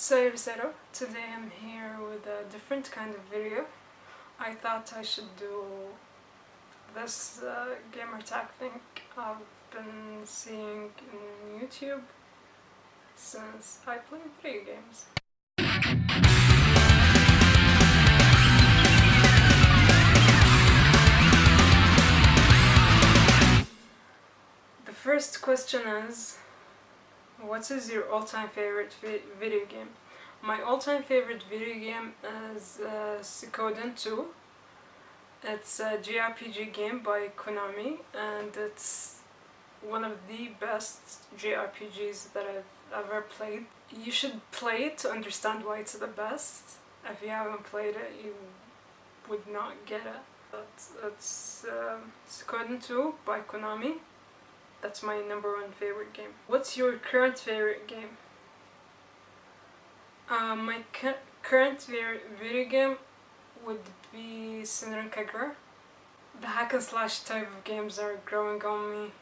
So, today I'm here with a different kind of video. I thought I should do this gamer tag thing I've been seeing in YouTube since I play video games. The first question is, what is your all-time favorite video game? My all-time favorite video game is Suikoden 2. It's a JRPG game by Konami, and it's one of the best JRPGs that I've ever played. You should play it to understand why it's the best. If you haven't played it, you would not get it. But it's Suikoden 2 by Konami. That's my #1 favorite game. What's your current favorite game? My current video game would be Senran Kagura. The hack and slash type of games are growing on me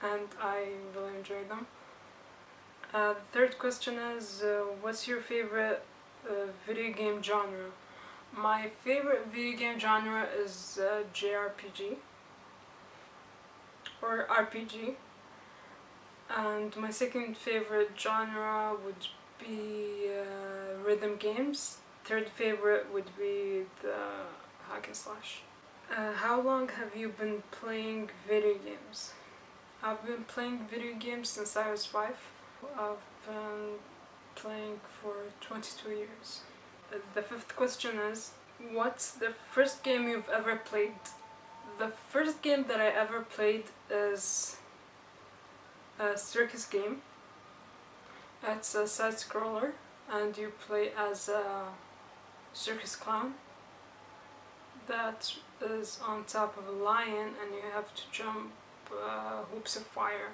and I really enjoy them. The third question is, what's your favorite video game genre? My favorite video game genre is JRPG or RPG. And my second favorite genre would be rhythm games. Third favorite would be the hack and slash. How long have you been playing video games? I've been playing video games since I was 5. I've been playing for 22 years. The fifth question is, what's the first game you've ever played? The first game that I ever played is a circus game. It's a side-scroller and you play as a circus clown that is on top of a lion and you have to jump hoops of fire,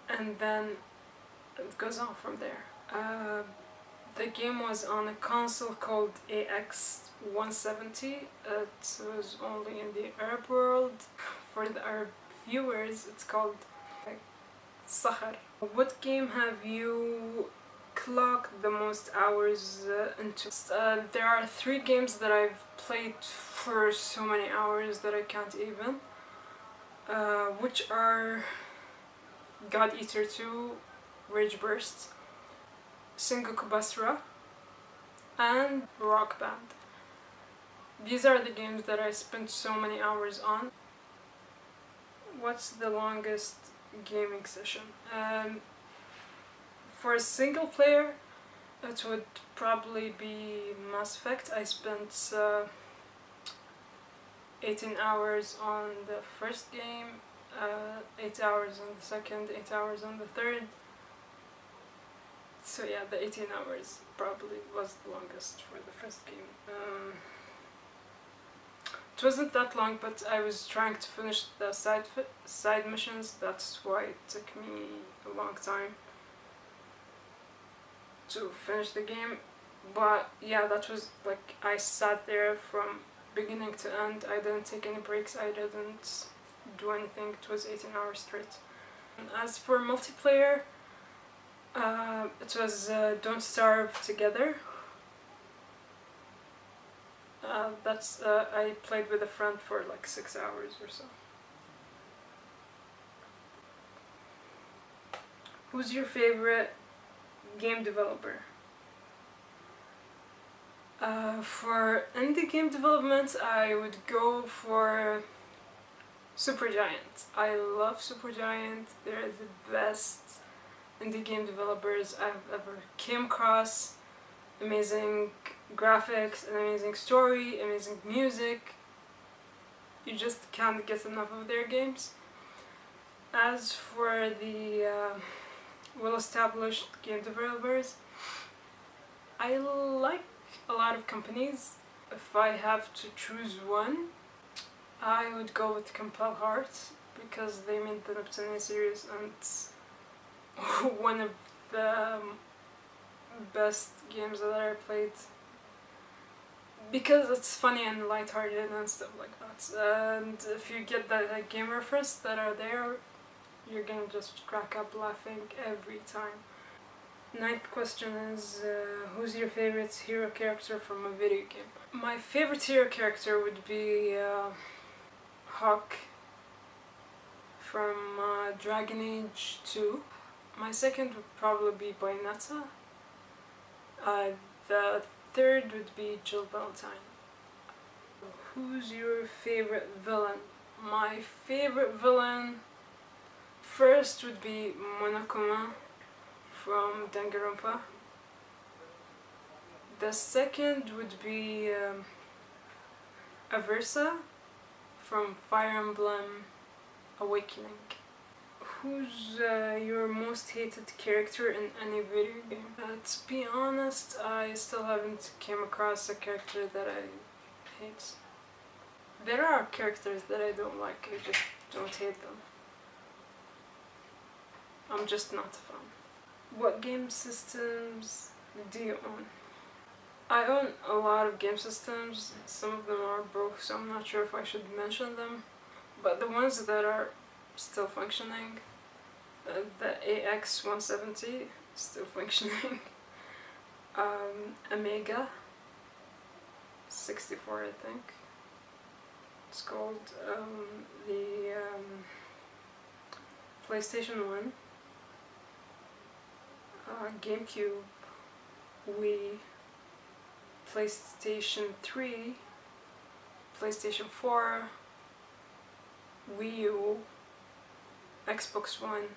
and then it goes on from there. The game was on a console called AX170. It was only in the Arab world. For the Arab viewers, it's called Sakhar. What game have you clocked the most hours into? There are 3 games that I've played for so many hours that I can't even, which are God Eater 2, Rage Burst, Sengoku Basra, and Rock Band. These are the games that I spent so many hours on. What's the longest gaming session? For a single player, it would probably be Mass Effect. I spent 18 hours on the first game, 8 hours on the second, 8 hours on the third. So yeah, the 18 hours probably was the longest for the first game. It wasn't that long, but I was trying to finish the side missions. That's why it took me a long time to finish the game. But yeah, that was like, I sat there from beginning to end. I didn't take any breaks, I didn't do anything. It was 18 hours straight. And as for multiplayer, it was Don't Starve Together. I played with a friend for like 6 hours or so. Who's your favorite game developer? For indie game development, I would go for Supergiant. I love Supergiant. They're the best indie game developers I've ever came across. Amazing graphics, an amazing story, amazing music. You just can't get enough of their games. As for the well-established game developers, I like a lot of companies. If I have to choose one, I would go with Compel Heart, because they made the Neptunia series and it's one of the best games that I played, because it's funny and lighthearted and stuff like that. And if you get the game reference that are there, you're gonna just crack up laughing every time. Ninth question is, who's your favorite hero character from a video game? My favorite hero character would be Hawk from Dragon Age 2. My second would probably be Bayonetta. The third would be Jill Valentine. Who's your favorite villain? My favorite villain first would be Monokuma from Danganronpa. The second would be Aversa from Fire Emblem Awakening. Who's your most hated character in any video game? To be honest, I still haven't came across a character that I hate. There are characters that I don't like, I just don't hate them. I'm just not a fan. What game systems do you own? I own a lot of game systems. Some of them are broke, so I'm not sure if I should mention them. But the ones that are still functioning, the AX170 still functioning, Amiga 64 I think it's called, the PlayStation 1, GameCube, Wii, PlayStation 3, PlayStation 4, Wii U, Xbox One.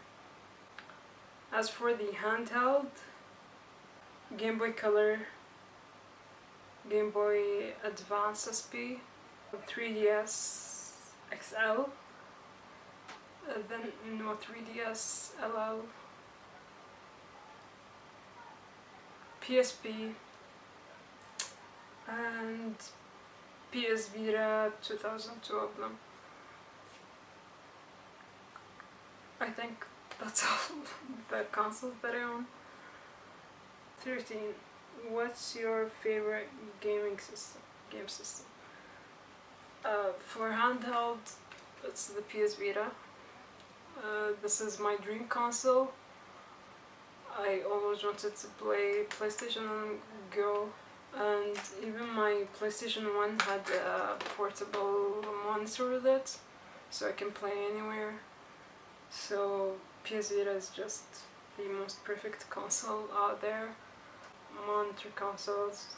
As for the handheld, Game Boy Color, Game Boy Advance SP, 3DS XL, then no 3DS LL, PSP, and PS Vita 2002 of them. I think that's all the consoles that I own. 13. What's your favorite game system? For handheld, it's the PS Vita. This is my dream console. I always wanted to play PlayStation Go, and even my PlayStation 1 had a portable monitor with it, so I can play anywhere. So PS Vita is just the most perfect console out there. Monitor consoles,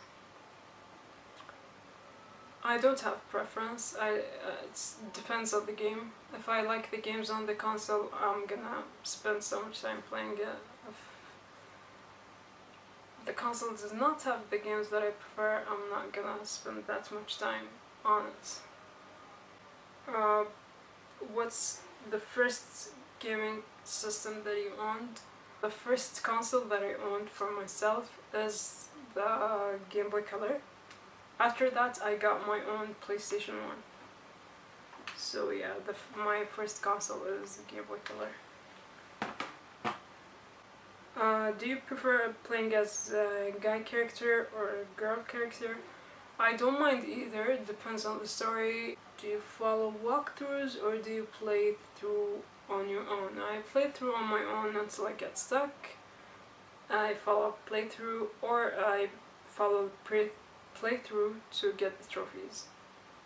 I don't have preference. It depends on the game. If I like the games on the console, I'm gonna spend so much time playing it. If the console does not have the games that I prefer, I'm not gonna spend that much time on it. What's the first gaming system that you owned? The first console that I owned for myself is the Game Boy Color. After that, I got my own PlayStation 1. So yeah, my first console is the Game Boy Color. Do you prefer playing as a guy character or a girl character? I don't mind either, it depends on the story. Do you follow walkthroughs or do you play through on your own? I play through on my own until I get stuck. I follow playthrough, or I follow playthrough to get the trophies.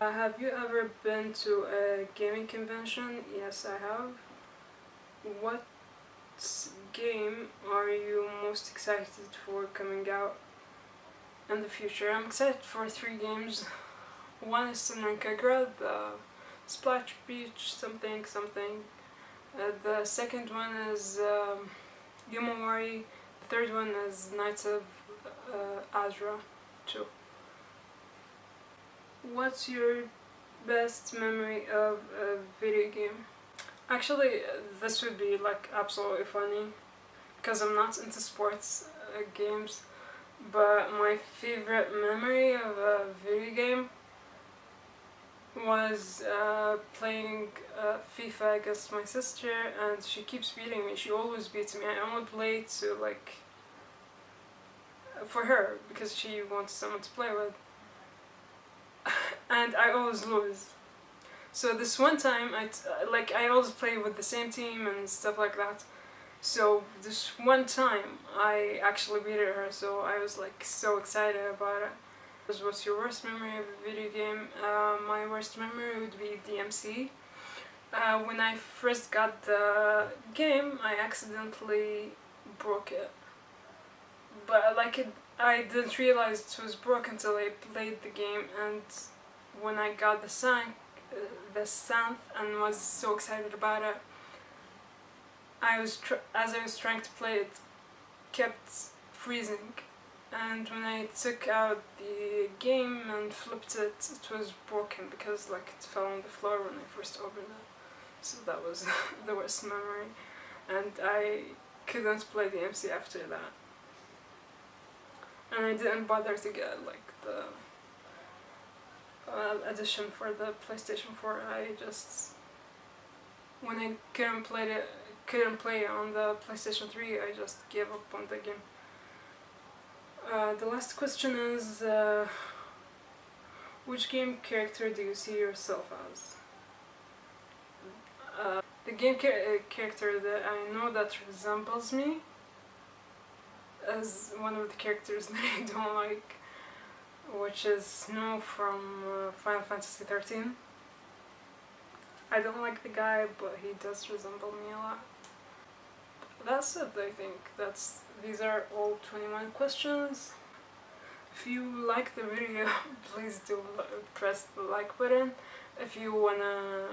Have you ever been to a gaming convention? Yes, I have. What game are you most excited for coming out in the future? I'm excited for 3 games. One is Kagra, the Splash Beach something. The second one is Yomawari. The third one is Knights of Azra 2. What's your best memory of a video game? Actually, this would be like absolutely funny because I'm not into sports games, but my favorite memory of a video game was playing FIFA against my sister, and she keeps beating me. She always beats me. I only play to like for her because she wants someone to play with, and I always lose. So this one time, I always play with the same team and stuff like that. So this one time I actually beat her, so I was like so excited about it. What's your worst memory of a video game? My worst memory would be DMC. When I first got the game, I accidentally broke it. But I didn't realize it was broken until I played the game, and when I got the synth and was so excited about it, as I was trying to play it, kept freezing, and when I took out the game and flipped it, it was broken because like it fell on the floor when I first opened it. So that was the worst memory, and I couldn't play the MC after that. And I didn't bother to get like the edition for the PlayStation 4. I just, when I couldn't play on the PlayStation 3, I just gave up on the game. The last question is, which game character do you see yourself as? The game character that I know that resembles me as one of the characters that I don't like, which is Snow from Final Fantasy 13. I don't like the guy, but he does resemble me a lot. That's it, I think. These are all 21 questions. If you like the video, please do press the like button. If you wanna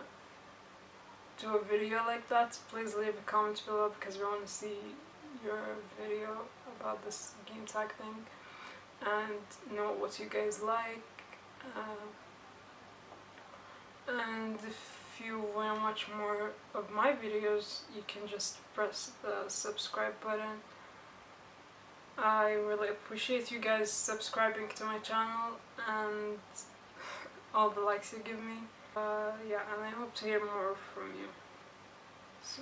do a video like that, please leave a comment below because we want to see your video about this game tag thing and know what you guys like. And if you want to watch more of my videos, you can just press the subscribe button. I really appreciate you guys subscribing to my channel and all the likes you give me. Yeah, and I hope to hear more from you. So,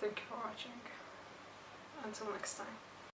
thank you for watching. Until next time.